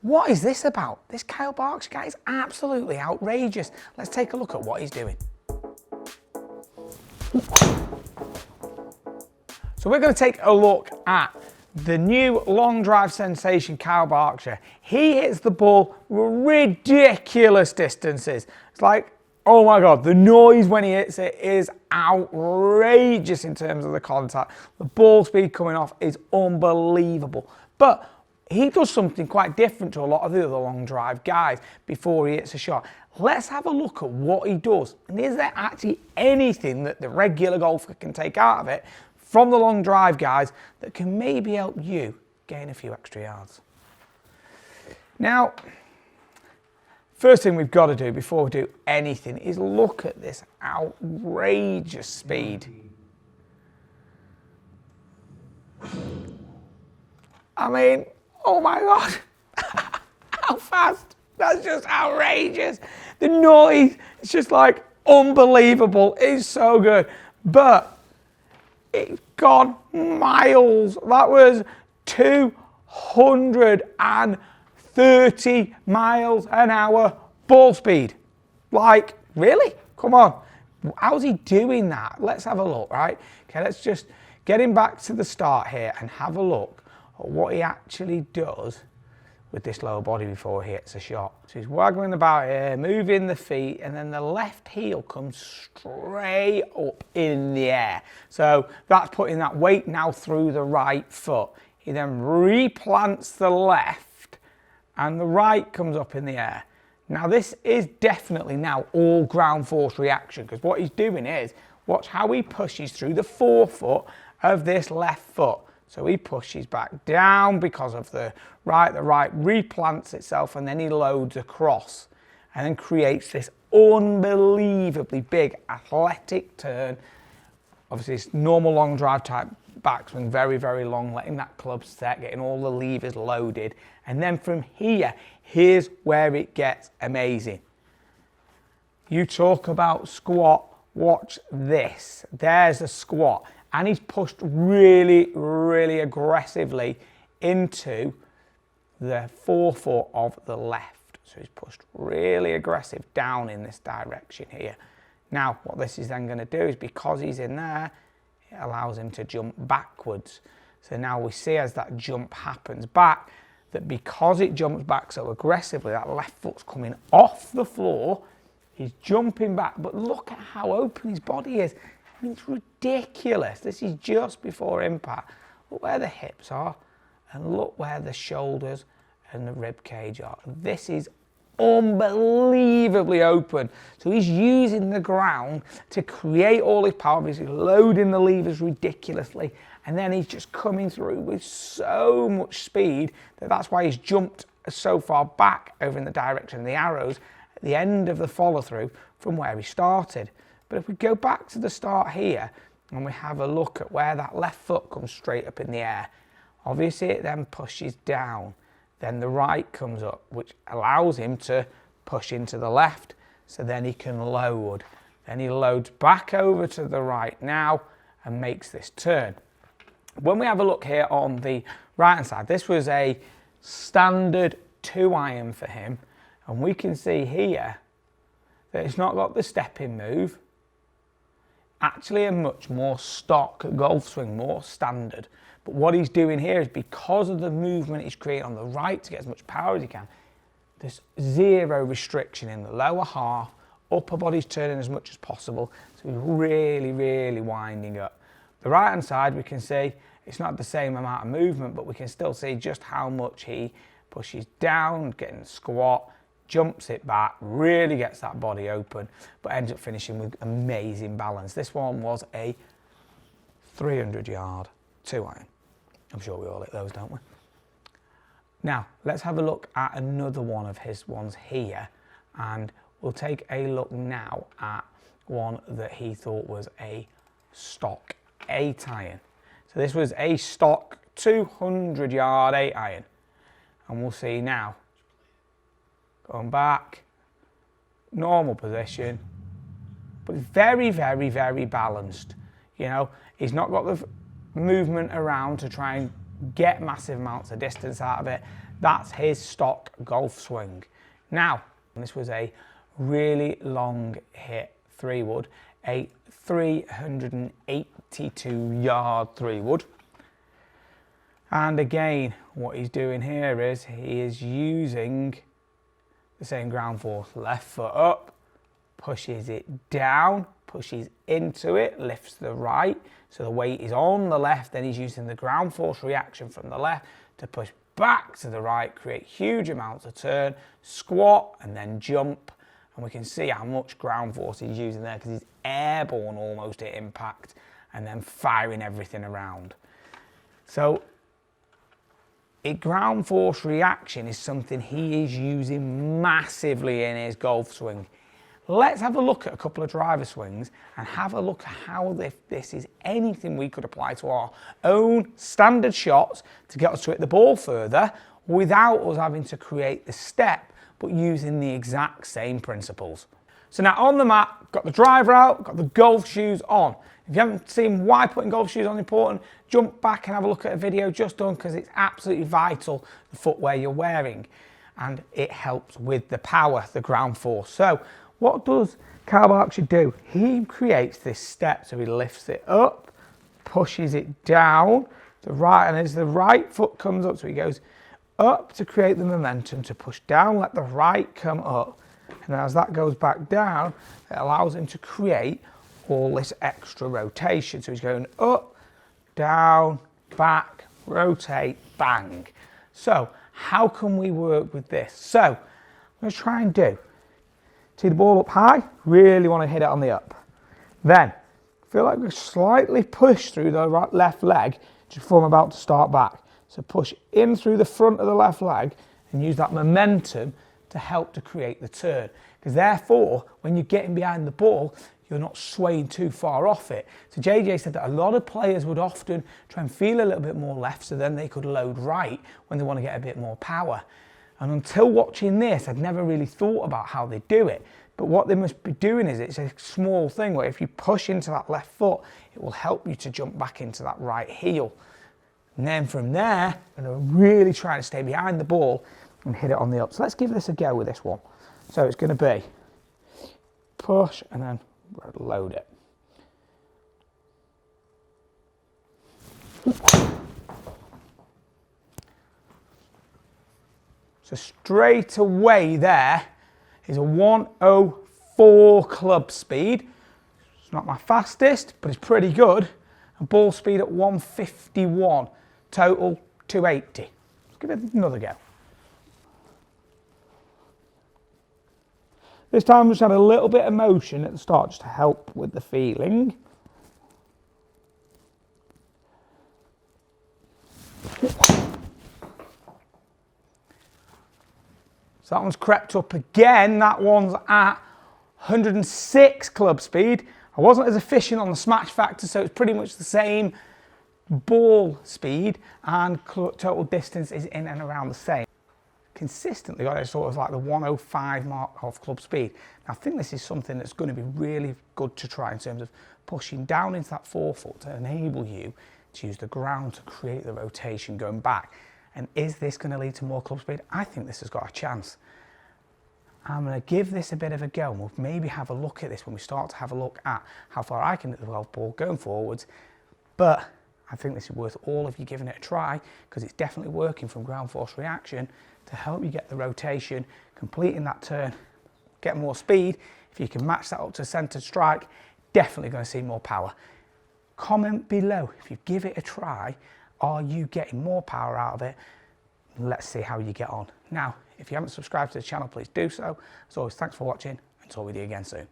What is this about? This Kyle Berkshire guy is absolutely outrageous. Let's take a look at what he's doing. So we're going to take a look at the new long drive sensation, Kyle Berkshire. He hits the ball ridiculous distances. It's like, oh my God, the noise when he hits it is outrageous in terms of the contact. The ball speed coming off is unbelievable. But he does something quite different to a lot of the other long drive guys before he hits a shot. Let's have a look at what he does. And is there actually anything that the regular golfer can take out of it from the long drive guys that can maybe help you gain a few extra yards? Now, first thing we've got to do before we do anything is look at this outrageous speed. I mean, oh my God, how fast? That's just outrageous. The noise, it's just like unbelievable. It's so good. But it's gone miles. That was 230 miles an hour ball speed. Like, really? Come on. How's he doing that? Let's have a look, right? Okay, let's just get him back to the start here and have a look at what he actually does with this lower body before he hits a shot. So he's waggling about here, moving the feet, and then the left heel comes straight up in the air. So that's putting that weight now through the right foot. He then replants the left, and the right comes up in the air. Now this is definitely now all ground force reaction, because what he's doing is, watch how he pushes through the forefoot of this left foot. So he pushes back down because of the right replants itself, and then he loads across and then creates this unbelievably big athletic turn. Obviously it's normal long drive type backswing, very, very long, letting that club set, getting all the levers loaded. And then from here, here's where it gets amazing. You talk about squat, watch this. There's a squat. And he's pushed really, really aggressively into the forefoot of the left. So he's pushed really aggressive down in this direction here. Now, what this is then going to do is, because he's in there, it allows him to jump backwards. So now we see as that jump happens back, that because it jumps back so aggressively, that left foot's coming off the floor, he's jumping back. But look at how open his body is. I mean, it's ridiculous. This is just before impact. Look where the hips are, and look where the shoulders and the rib cage are. This is unbelievably open. So he's using the ground to create all his power. He's loading the levers ridiculously, and then he's just coming through with so much speed that's why he's jumped so far back over in the direction of the arrows at the end of the follow through from where he started. But if we go back to the start here and we have a look at where that left foot comes straight up in the air, obviously it then pushes down. Then the right comes up, which allows him to push into the left, so then he can load. Then he loads back over to the right now and makes this turn. When we have a look here on the right hand side, this was a standard 2-iron for him, and we can see here that it's not got the stepping move. Actually a much more stock golf swing, more standard. But what he's doing here is, because of the movement he's creating on the right to get as much power as he can, there's zero restriction in the lower half. Upper body's turning as much as possible. So he's really, really winding up. The right hand side, we can see it's not the same amount of movement, but we can still see just how much he pushes down, getting the squat, jumps it back, really gets that body open, but ends up finishing with amazing balance. This one was a 300-yard 2-iron. I'm sure we all hit those, don't we? Now, let's have a look at another one of his ones here, and we'll take a look now at one that he thought was a stock 8-iron. So this was a stock 200-yard 8-iron, and we'll see now. Going back, normal position, but very, very, very balanced. You know, he's not got the movement around to try and get massive amounts of distance out of it. That's his stock golf swing. Now, this was a really long hit 3-wood, a 382 yard 3-wood. And again, what he's doing here is he is using the same ground force. Left foot up, pushes it down, pushes into it, lifts the right. So the weight is on the left, then he's using the ground force reaction from the left to push back to the right, create huge amounts of turn, squat, and then jump. And we can see how much ground force he's using there because he's airborne almost at impact and then firing everything around. So a ground force reaction is something he is using massively in his golf swing. Let's have a look at a couple of driver swings and have a look at how this is anything we could apply to our own standard shots to get us to hit the ball further without us having to create the step, but using the exact same principles. So now on the mat, got the driver out, got the golf shoes on. If you haven't seen why putting golf shoes on is important, jump back and have a look at a video just done because it's absolutely vital, the footwear you're wearing. And it helps with the power, the ground force. So what does Berkshire do? He creates this step, so he lifts it up, pushes it down, the right, and as the right foot comes up, so he goes up to create the momentum to push down, let the right come up. And as that goes back down, it allows him to create all this extra rotation. So he's going up, down, back, rotate, bang. So how can we work with this? So I'm going to try and do, see the ball up high, really want to hit it on the up. Then feel like we slightly push through the left leg just before I'm about to start back. So push in through the front of the left leg and use that momentum to help to create the turn. Because therefore, when you're getting behind the ball, you're not swaying too far off it. So JJ said that a lot of players would often try and feel a little bit more left so then they could load right when they want to get a bit more power. And until watching this, I'd never really thought about how they do it. But what they must be doing is it's a small thing where if you push into that left foot, it will help you to jump back into that right heel. And then from there, I'm going to really try to stay behind the ball and hit it on the up. So let's give this a go with this one. So it's going to be push and then load it. So straight away there is a 104 club speed. It's not my fastest, but it's pretty good. And ball speed at 151, total 280. Let's give it another go. This time I just had a little bit of motion at the start just to help with the feeling. So that one's crept up again. That one's at 106 club speed. I wasn't as efficient on the smash factor, so it's pretty much the same ball speed and total distance is in and around the same. Consistently got it sort of like the 105 mark of club speed. Now, I think this is something that's going to be really good to try in terms of pushing down into that forefoot to enable you to use the ground to create the rotation going back. And is this going to lead to more club speed? I think this has got a chance. I'm going to give this a bit of a go and we'll maybe have a look at this when we start to have a look at how far I can hit the golf ball going forwards. But I think this is worth all of you giving it a try because it's definitely working from ground force reaction to help you get the rotation, completing that turn, get more speed. If you can match that up to centered strike, definitely going to see more power. Comment below if you give it a try, are you getting more power out of it? Let's see how you get on. Now, if you haven't subscribed to the channel, please do so. As always, thanks for watching and talk with you again soon.